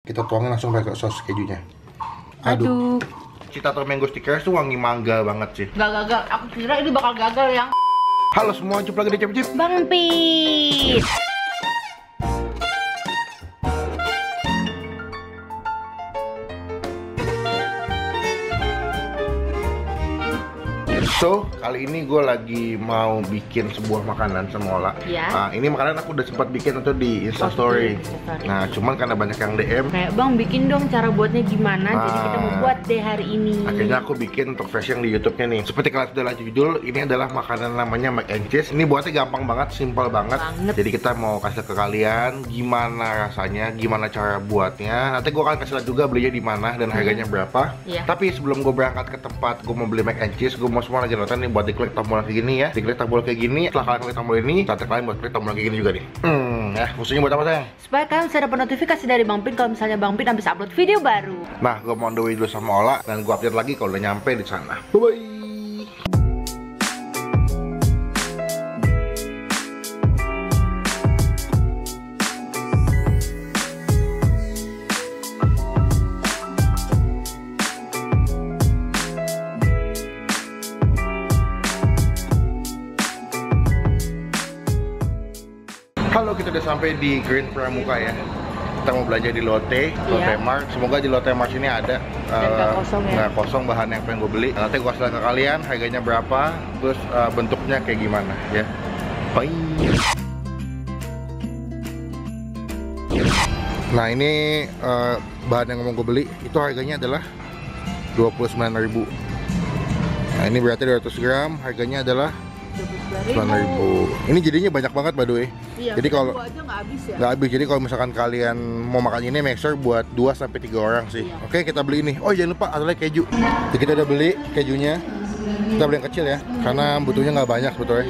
Kita tuangin langsung pakai saus kejunya. Aduh. Citato mango stickers tuh wangi mangga banget sih. Gak gagal, aku kira ini bakal gagal yang. Halo semua, jumpa lagi di Cip Cip. Bang Pit. So, kali ini gue lagi mau bikin sebuah makanan sama Ola. Ya. Ini makanan aku udah sempat bikin itu di Instastory. Nah, cuman karena banyak yang DM, Kayak bang bikin dong cara buatnya gimana. Jadi kita mau buat deh hari ini. akhirnya aku bikin untuk versi yang di YouTube-nya nih. Seperti kalian sudah lihat judul, ini adalah makanan namanya mac and cheese. Ini buatnya gampang banget, simpel banget. Jadi kita mau kasih ke kalian gimana rasanya, gimana cara buatnya. Nanti gue akan kasih lihat juga belinya di mana dan harganya berapa. Iya. Tapi sebelum gue berangkat ke tempat gue mau beli mac and cheese, gue mau semua lagi nonton nih buat diklik tombol kayak gini ya. Diklik tombol kayak gini. Setelah kalian klik tombol ini, saatnya kalian buat klik tombol kayak gini juga nih. Ya, fungsinya buat apa sayang? Supaya kalian bisa dapat notifikasi dari Bang Pit kalau misalnya Bang Pit habis upload video baru. Nah, gue mau on the way dulu sama Ola dan gue update lagi kalau udah nyampe di sana. Bye. Halo, kita udah sampai di Green Pramuka ya. Kita mau belanja di Lotte Mart. Semoga di Lotte Mart ini ada nggak kosong ya. nggak kosong bahan yang pengen gue beli. Nanti gue kasih ke kalian harganya berapa, terus bentuknya kayak gimana ya. Bye. Nah, ini bahan yang mau gue beli itu harganya adalah 29.000. Nah, ini berarti 200 gram, harganya adalah 9.000. Ini jadinya banyak banget by the way. Iya, jadi kalau aja nggak habis ya. nggak habis, jadi kalau misalkan kalian mau makan ini make sure buat 2-3 orang sih. Iya. Oke, kita beli ini. Oh jangan lupa ada lagi keju. Jadi kita udah beli kejunya. Kita beli yang kecil ya, karena butuhnya nggak banyak sebetulnya.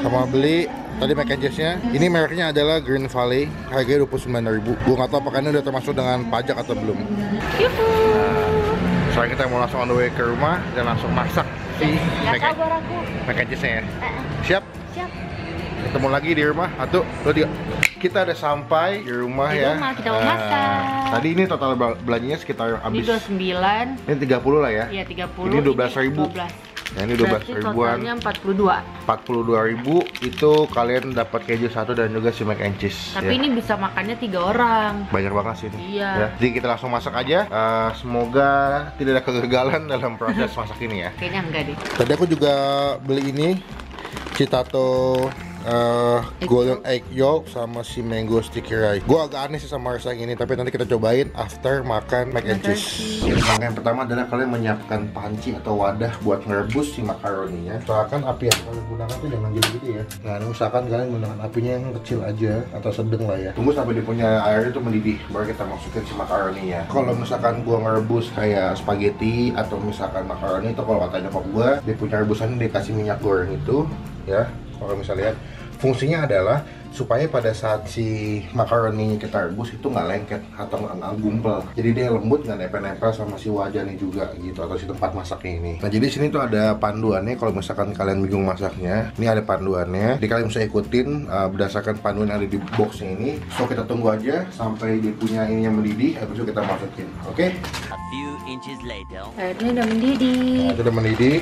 Sama beli tadi mac and cheese-nya. Ini mereknya adalah Green Valley. Harganya 29.000. Gue nggak tahu apakah ini udah termasuk dengan pajak atau belum. Soalnya kita mau langsung on the way ke rumah dan langsung masak si Nggak sabar aku. mac and cheese-nya ya. Siap? Siap. Ketemu lagi di rumah. 1, 2, 3. Kita udah sampai di rumah ya. Rumah kita mau masak. Tadi ini total belanjanya sekitar Ini habis 29. ini 30 lah ya. Iya 30. Ini 12.000. 12. Nah, ini 12 ribuan. Totalnya 42. 42.000 itu kalian dapat keju 1 dan juga si mac and cheese. Tapi ya. ini bisa makannya 3 orang. Banyak banget sih ini. Iya. Ya. Jadi kita langsung masak aja. Semoga tidak ada kegagalan dalam proses masak ini ya. Kayaknya enggak deh. Tadi aku juga beli ini Citato golden egg yolk sama si mango sticky rice. Gue agak aneh sih sama rasa yang ini, tapi nanti kita cobain after makan mac and cheese. Langkah yang pertama adalah kalian menyiapkan panci atau wadah buat merebus si makaroninya. Usahakan api yang kalian gunakan tuh jangan gede-gede ya. Nah, ini usahakan kalian menggunakan apinya yang kecil aja atau sedang lah ya. Tunggu sampai dia punya air itu mendidih, baru kita masukin si makaroninya. Kalau misalkan gua ngerebus kayak spaghetti atau misalkan makaroni itu, kalau katanya nyokap gua, dia punya rebusannya dia kasih minyak goreng itu ya. Kalau misalnya lihat, fungsinya adalah supaya pada saat si makaroninya kita rebus itu nggak lengket atau nggak gumpal. Jadi dia lembut, nggak nempel-nempel sama si wajannya juga gitu, atau si tempat masaknya ini. Nah, jadi sini tuh ada panduannya kalau misalkan kalian bingung masaknya. Ini ada panduannya. Jadi kalian bisa ikutin berdasarkan panduan yang ada di boxnya ini. So kita tunggu aja sampai dia punya ininya mendidih, habis itu kita masukin. Oke? A few inches later. Airnya udah mendidih. Nah, itu udah mendidih.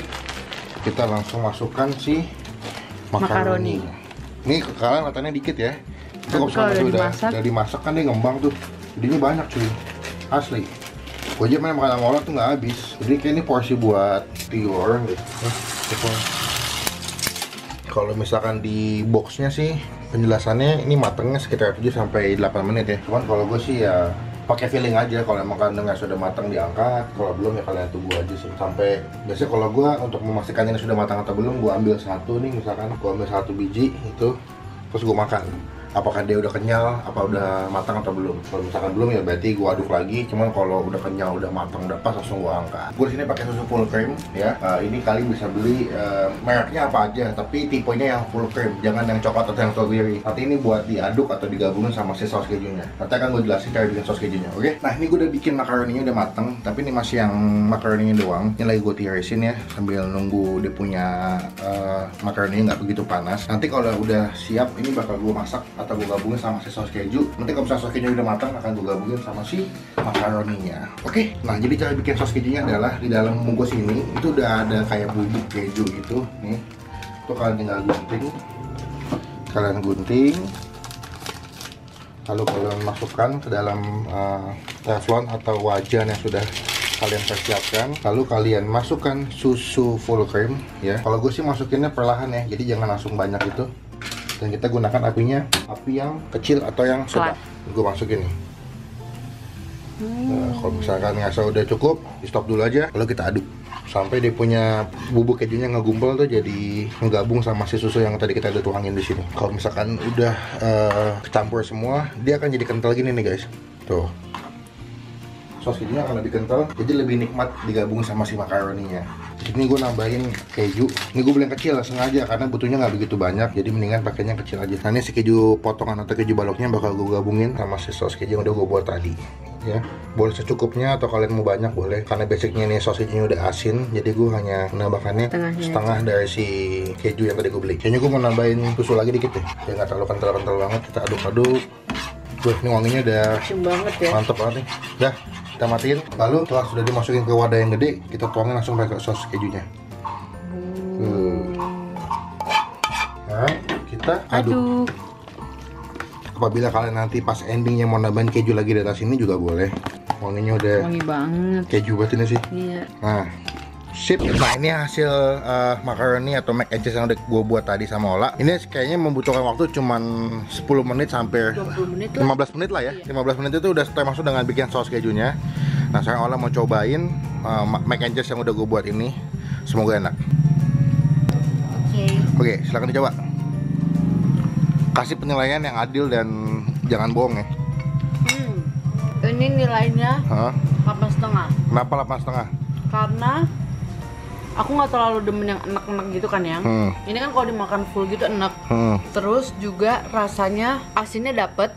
Kita langsung masukkan si makaroni. Ini kalian katanya dikit ya. Itu kalau misalnya udah dimasak kan dia ngembang tuh. Jadinya banyak cuy. Asli. Gue aja main makan sama orang tuh nggak habis. Jadi kayak ini porsi buat 3 orang deh. Kalau misalkan di boxnya sih penjelasannya ini matangnya sekitar 7-8 menit ya. Cuman kalau gue sih ya pakai feeling aja. Kalau emang kandangnya sudah matang diangkat, kalau belum ya kalian tunggu aja sih sampai. Biasanya kalau gue untuk memastikan ini sudah matang atau belum, gue ambil satu nih, misalkan gue ambil 1 biji itu, terus gue makan. Apakah dia udah kenyal, apa udah matang atau belum. Kalau misalkan belum ya berarti gue aduk lagi. Cuman kalau udah kenyal, udah matang, udah pas, langsung gue angkat. Gue disini pakai susu full cream ya. Ini kalian bisa beli mereknya apa aja, tapi tipenya yang full cream, jangan yang coklat atau yang strawberry. Nanti ini buat diaduk atau digabungin sama si saus kejunya. Nanti akan gue jelasin cara bikin saus kejunya, oke? Nah, ini gue udah bikin makaroninya udah matang, tapi ini masih yang makaroninya doang. Ini lagi gue tirisin ya, sambil nunggu dia punya makaroninya nggak begitu panas. Nanti kalau udah siap, ini bakal gue masak atau gue gabungin sama si saus keju. Nanti kalau misalnya saus keju udah matang akan gue gabungin sama si makaroninya. Oke, nah jadi cara bikin saus kejunya adalah di dalam bungkus ini itu udah ada kayak bubuk keju gitu nih. Itu kalian tinggal gunting, lalu kalian masukkan ke dalam teflon atau wajan yang sudah kalian persiapkan. Lalu kalian masukkan susu full cream ya. Kalau gue sih masukinnya perlahan ya, jadi jangan langsung banyak itu. Dan kita gunakan api yang kecil atau yang sedang. Gue masukin nih. Nah, kalau misalkan ngerasa udah cukup, di stop dulu aja. Lalu kita aduk sampai dia punya bubuk kejunya ngegumpal tuh, jadi ngegabung sama si susu yang tadi kita udah tuangin di sini. Kalau misalkan udah kecampur semua, dia akan jadi kental gini nih guys. Tuh. Saus kejunya akan lebih kental, jadi lebih nikmat digabung sama si makaroninya. Di sini gue nambahin keju. Ini gue beli yang kecil sengaja karena butuhnya nggak begitu banyak, jadi mendingan pakainya yang kecil aja. Nah ini si keju potongan atau keju baloknya bakal gue gabungin sama si saus keju yang udah gue buat tadi. Ya, boleh secukupnya atau kalian mau banyak boleh. Karena basicnya ini saus kejunya udah asin, jadi gue hanya menambahkannya setengah dari si keju yang tadi gue beli. Kayaknya gue mau nambahin susu lagi dikit deh, biar nggak terlalu kental banget. Kita aduk-aduk. Ini wanginya udah banget ya. Mantap banget nih. Dah, kita matiin. Lalu setelah sudah dimasukin ke wadah yang gede, kita tuangin langsung pakai saus kejunya. Nah, kita aduk. Apabila kalian nanti pas endingnya mau nambahin keju lagi di atas ini juga boleh. Wanginya udah Wangi banget. keju banget ini sih. Iya. Nah, sip. Nah ini hasil macaroni atau mac and cheese yang udah gue buat tadi sama Ola. Ini kayaknya membutuhkan waktu cuman 10 menit sampai 20 menit lah. 15 menit lah ya. 15 menit itu udah termasuk dengan bikin saus kejunya. Nah sekarang Ola mau cobain mac and cheese yang udah gue buat ini. Semoga enak. Oke, silakan dicoba. Kasih penilaian yang adil dan jangan bohong ya. Ini nilainya 8,5. Kenapa 8,5? Karena aku nggak terlalu demen yang enak-enak gitu kan ya. Ini kan kalau dimakan full gitu enak. Terus juga rasanya asinnya dapet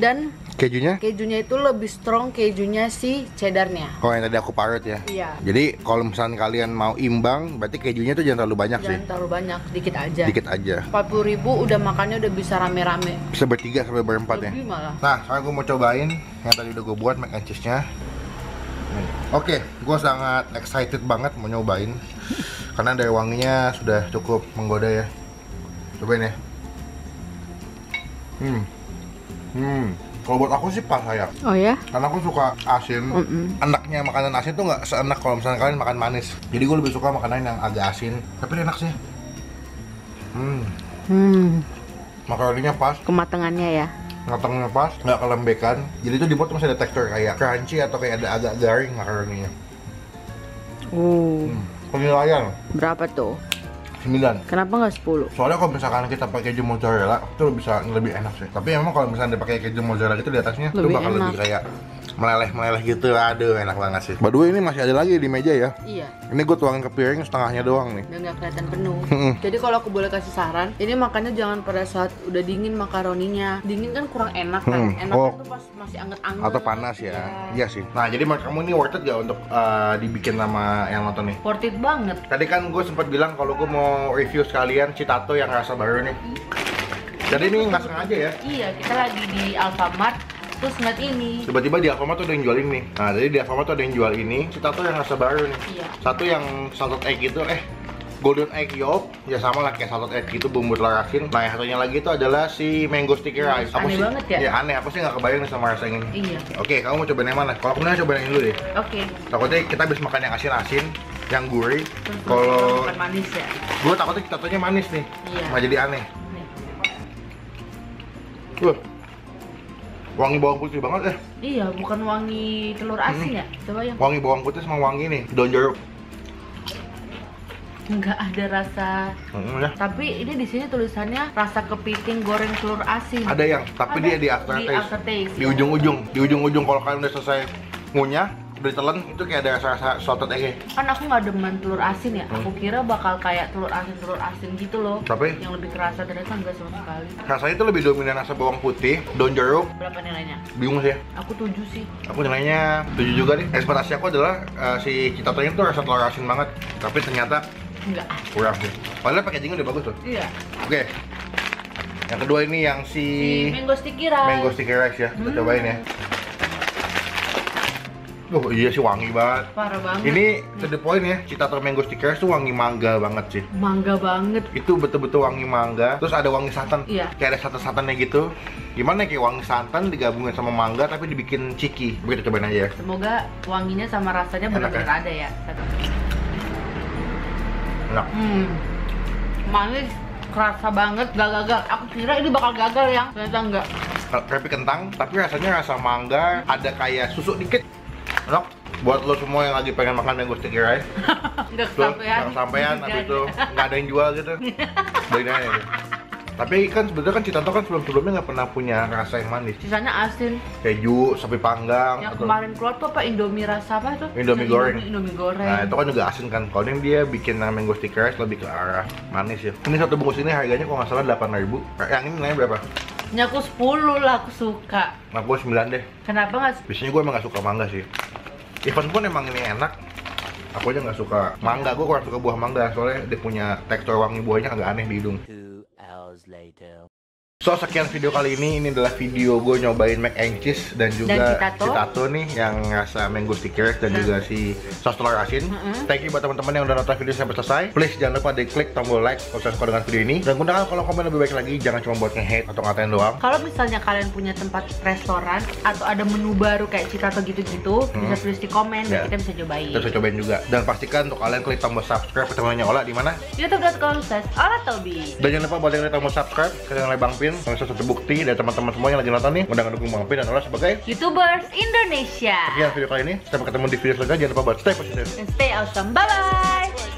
dan kejunya itu lebih strong, kejunya si cheddarnya. Oh yang tadi aku parut ya. Iya. Jadi kalau misalnya kalian mau imbang, berarti kejunya tuh jangan terlalu banyak sih. Jangan terlalu banyak, dikit aja. Dikit aja. 40.000 udah makannya udah bisa rame-rame. Bisa bertiga sampai berempat ya. Lebih malah. Nah sekarang gue mau cobain yang tadi udah gue buat mac and cheese-nya. Oke, gue sangat excited banget mau nyobain karena dari wanginya sudah cukup menggoda ya. Cobain ya. Kalau buat aku sih pas sayang. Oh ya? Karena aku suka asin. Enaknya makanan asin tuh nggak seenak kalau misalnya kalian makan manis. Jadi gue lebih suka makanan yang agak asin, tapi enak sih. Makaroninya pas. Kematangannya ya. Matangnya pas, nggak kelembekan. Jadi itu dibuat masih ada tekstur kayak crunchy atau kayak ada agak garing makaroninya. Penilaian Berapa tuh? 9. Kenapa nggak 10? Soalnya kalau misalkan kita pakai keju mozzarella itu bisa lebih enak sih. Tapi emang kalau misalnya dipakai keju mozzarella itu di atasnya itu bakal lebih kayak meleleh gitu. Aduh enak banget sih. By the way ini masih ada lagi di meja ya. Iya. Ini gue tuangin ke piring setengahnya doang nih. Dan nggak kelihatan penuh. Jadi kalau aku boleh kasih saran, ini makannya jangan pada saat udah dingin makaroninya. Dingin kan kurang enak kan. Enaknya tuh pas masih anget-anget. Atau panas ya. Iya sih. Nah jadi menurut kamu ini worth it gak untuk dibikin sama yang nonton nih? Worth it banget. Tadi kan gue sempat bilang kalau gue mau review sekalian Citato yang rasa baru nih. Jadi ini nggak sengaja ya? Iya, kita lagi di Alfamart terus ngeliat ini. Tiba-tiba di Alfamart tuh ada yang jual ini. Nah, jadi di Alfamart tuh ada yang jual ini. Citato yang rasa baru nih. Iya. Satu yang salted egg itu, golden egg yolk, ya sama lah kayak salted egg gitu, bumbu telur asin. Nah, yang satunya lagi itu adalah si mango sticky rice. Aneh banget ya? Iya aneh, aku sih nggak kebayang nih sama rasa ini. Iya. Oke, kamu mau cobain yang mana? Kalau aku mendingan cobain yang ini dulu deh. Oke. Takutnya kita habis makan yang asin-asin, yang gurih. Kalau makan manis ya. gue takutnya Citatonya manis nih, Iya. nggak jadi aneh. Nih. Wangi bawang putih banget Iya, bukan wangi telur asin ya. Coba yang Wangi bawang putih sama wangi nih daun jeruk. nggak ada rasa. Ya. Tapi ini di sini tulisannya rasa kepiting goreng telur asin. Ada yang, tapi Ada. dia di aftertaste. Di aftertaste, Di ya. ujung-ujung kalau kalian udah selesai ngunyah, udah ditelan itu kayak ada rasa salted egg. Kan aku nggak demen telur asin ya. Aku kira bakal kayak telur asin gitu loh. Tapi yang lebih kerasa, ternyata nggak sama sekali. rasanya itu lebih dominan rasa bawang putih, daun jeruk. Berapa nilainya? Bingung sih. Aku 7 sih. Aku nilainya 7 juga nih. Ekspektasi aku adalah si Citatonya tuh rasa telur asin banget, tapi ternyata Enggak. kurang sih. Padahal packagingnya udah bagus tuh. Iya. Oke. Yang kedua ini yang si mango sticky rice. Mango sticky rice ya. Kita cobain ya. Iya sih wangi banget. Parah banget. Ini to the point ya, Citato Mango Sticky Rice tuh wangi mangga banget sih. Mangga banget. Itu betul-betul wangi mangga. Terus ada wangi santan. Iya. Kayak ada santan-santannya gitu. Gimana ya, kayak wangi santan digabungin sama mangga tapi dibikin ciki. Kita cobain aja ya. Semoga wanginya sama rasanya benar-benar ya? ada ya. Enak. Manis, kerasa banget, gak gagal. Aku kira ini bakal gagal yang ternyata enggak. Keripik kentang, tapi rasanya rasa mangga, ada kayak susu dikit. Enak. Buat lo semua yang lagi pengen makan mango sticky rice, Enggak nggak kesampean, tapi itu nggak ada yang jual gitu. Beliin aja. Gitu. Tapi kan sebenarnya kan Citato kan sebelumnya nggak pernah punya rasa yang manis. Sisanya asin. Keju, sapi panggang. Yang atau kemarin keluar tuh apa? Indomie rasa apa tuh? Indomie goreng. Indomie goreng. Nah itu kan juga asin kan. Kalau ini dia bikin mango sticky rice lebih ke arah manis ya. Ini satu bungkus ini harganya kalau nggak salah 8.000. Yang ini nanya berapa? Ini aku 10 lah, aku suka. Nah gue 9 deh. Kenapa nggak? Biasanya gue emang nggak suka mangga sih. Even pun emang ini enak, aku aja nggak suka mangga. Gue kurang suka buah mangga soalnya dia punya tekstur wangi buahnya agak aneh di hidung. 2 hours later. So sekian video kali ini adalah video gue nyobain mac and cheese dan juga Citato nih yang rasa mango sticky rice dan juga si sos telur asin. Thank you buat teman-teman yang udah nonton video sampai selesai. Please jangan lupa diklik tombol like kalau suka dengan video ini dan gunakan kolom komen lebih baik lagi, jangan cuma buat nge-hate atau ngatain doang. Kalau misalnya kalian punya tempat restoran atau ada menu baru kayak Citato gitu-gitu, bisa tulis di komen dan kita bisa cobain. Kita bisa cobain juga. Dan pastikan untuk kalian klik tombol subscribe ke temannya Ola di mana? youtube.com/olatobi. Dan jangan lupa buat yang klik tombol subscribe ke channel Bang Pin. Yang satu bukti dari teman-teman semua yang lagi nonton nih udah ngedukung Bang Pin dan Ola sebagai YouTubers Indonesia. sekian video kali ini. Sampai ketemu di video selanjutnya. Jangan lupa buat stay positif And stay awesome. Bye bye.